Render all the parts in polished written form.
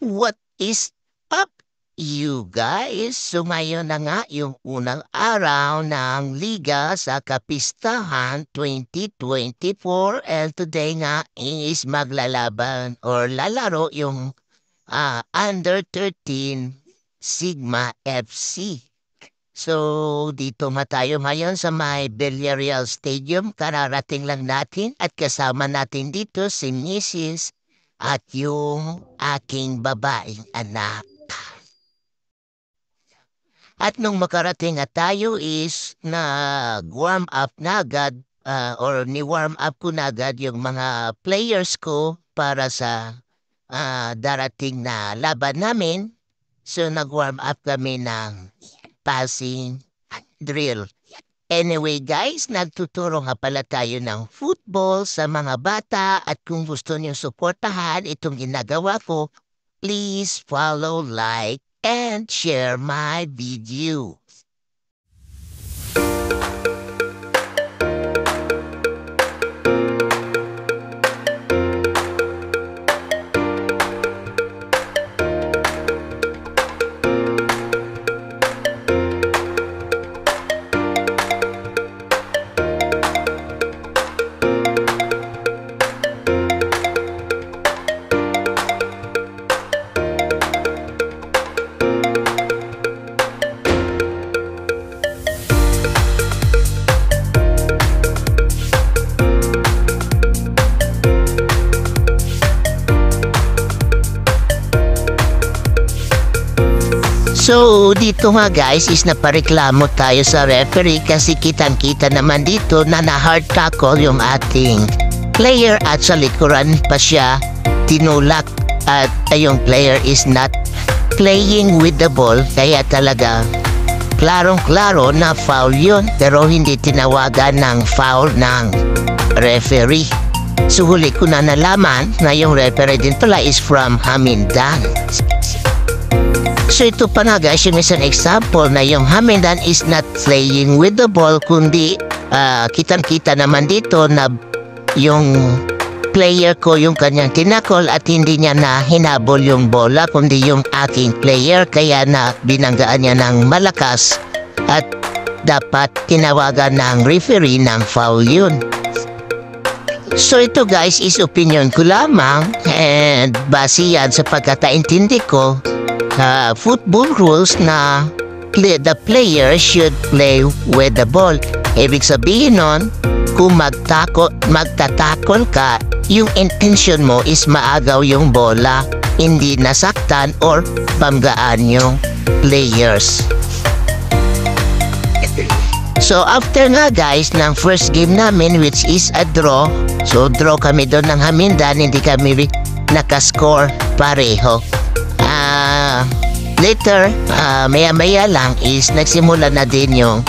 What is up, you guys? So ngayon na nga yung unang araw ng Liga sa Kapistahan 2024 and today nga is maglalaban or lalaro yung Under 13 Sigma FC. So dito nga tayo ngayon sa may Villarreal Stadium. Kararating lang natin at kasama natin dito si Mrs. at yung aking babaeng anak. At nung makarating nga tayo is nag-warm up na agad or ni-warm up ko na agad yung mga players ko para sa darating na laban namin. So nag-warm up kami ng passing drill. Anyway guys, nagtuturo nga pala tayo ng football sa mga bata at kung gusto niyo suportahan itong ginagawa ko, please follow, like, and share my video. So, dito nga guys is napareklamo tayo sa referee kasi kitang-kita naman dito na na-hard tackle yung ating player at sa likuran pa siya tinulak at yung player is not playing with the ball kaya talaga klarong-klaro na foul yun pero hindi tinawagan ng foul ng referee. So huli ko na nalaman na yung referee din pala is from Hamindan. So ito pa na guys, yung isang example na yung Hamindan is not playing with the ball kundi kitang-kita naman dito na yung player ko yung kanyang tinakol at hindi niya na hinabol yung bola kundi yung aking player kaya na binanggaan niya ng malakas at dapat tinawagan ng referee ng foul yun. So ito guys is opinion ko lamang and base yan sa pagkakaintindi ko football rules na the player should play with the ball. Ibig sabihin nun, kung magtatakol ka, yung intention mo is maagaw yung bola, hindi nasaktan or banggaan yung players. So after nga guys ng first game namin which is a draw, so draw kami doon ng Hamindan, hindi kami nakascore pareho. Later, maya-maya lang is nagsimula na din yung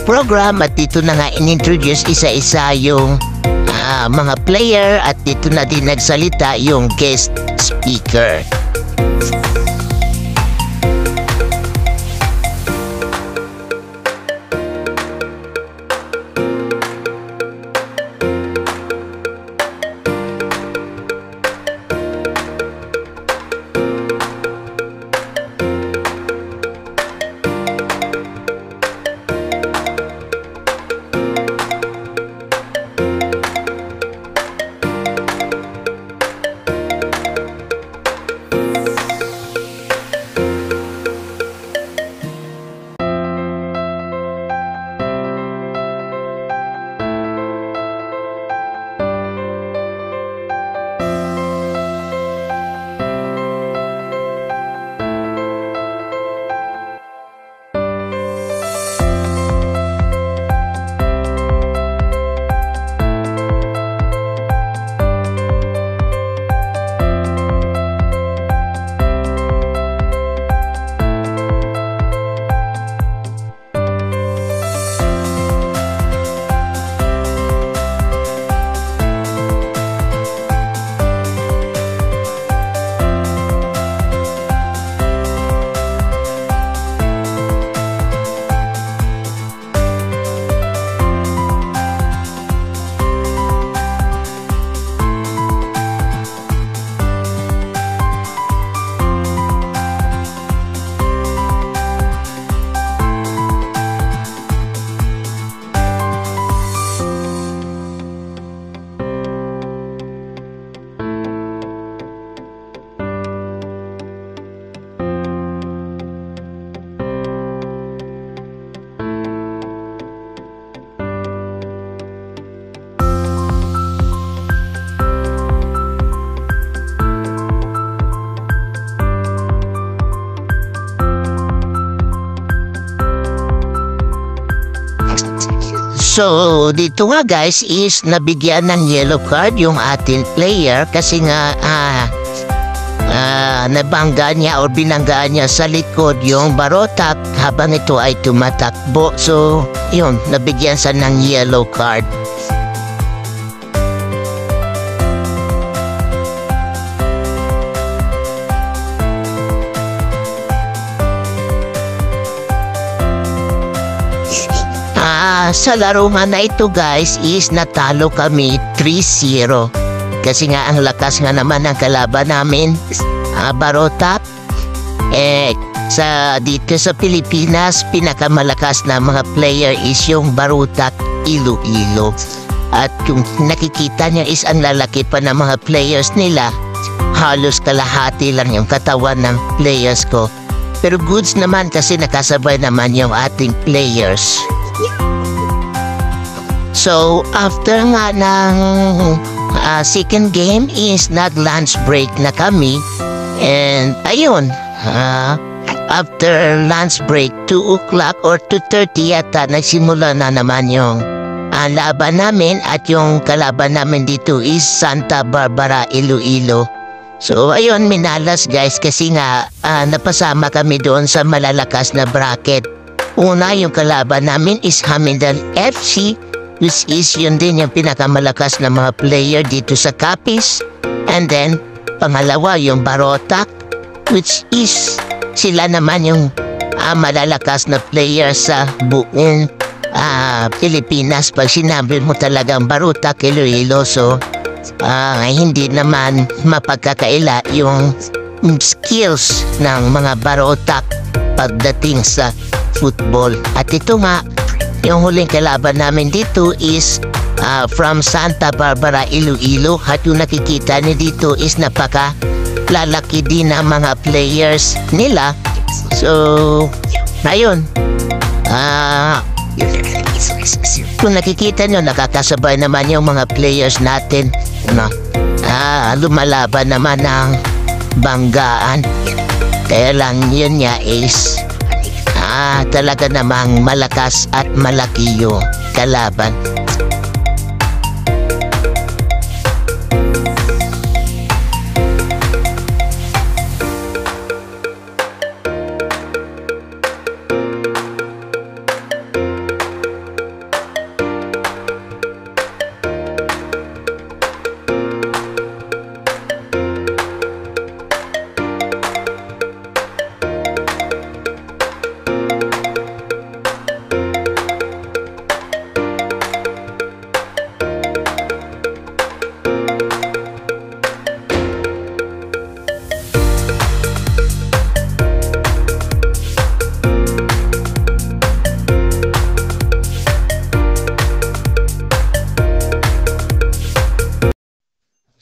program at dito na nga inintroduce isa-isa yung mga player at dito na din nagsalita yung guest speaker. So, dito nga guys is nabigyan ng yellow card yung ating player kasi nga nabangga niya o binanggaan niya sa likod yung barotak habang ito ay tumatakbo. So, yun, nabigyan sa ng yellow card. Sa laro nga na ito guys is natalo kami 3-0. Kasi nga ang lakas nga naman ng kalaban namin, barotak. Dito sa Pilipinas, pinakamalakas na mga player is yung barutak Iloilo. At kung nakikita niya is ang lalaki pa ng mga players nila, halos kalahati lang yung katawan ng players ko. Pero goods naman kasi nakasabay naman yung ating players. So, after nga ng second game is nag-lunch break na kami. And ayun, after lunch break, 2 o'clock or 2:30 yata, nagsimula na naman yung laban namin. At yung kalaban namin dito is Santa Barbara, Iloilo. So, ayun, minalas guys kasi nga napasama kami doon sa malalakas na bracket. Una, yung kalaban namin is Hamindan FC, which is yun din yung pinakamalakas na mga player dito sa Capiz. And then, pangalawa yung Barotac, which is sila naman yung malalakas na player sa buong Pilipinas. Pag sinabi mo talagang Barotac, Iloilo, so hindi naman mapagkakaila yung skills ng mga Barotac pagdating sa football. At ito nga, yung huling kalaban namin dito is from Santa Barbara, Iloilo. At yung nakikita niyo dito is napaka-lalaki din ang mga players nila. So, ayun. Kung nakikita nyo, nakakasabay naman yung mga players natin. Lumalaban naman ng banggaan. Kaya lang yun niya is talaga namang malakas at malaki yung kalaban.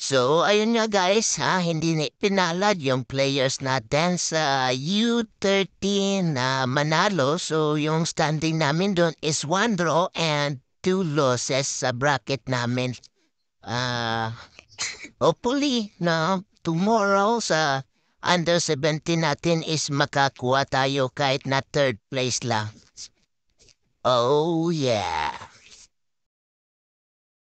So, ayun nga guys, hindi pinalad yung players natin sa U13 na Manalo. So, yung standing namin doon is 1 draw and 2 losses sa bracket namin. Hopefully, tomorrow sa under 17 natin is makakuha tayo kahit na 3rd place lang. Oh, yeah.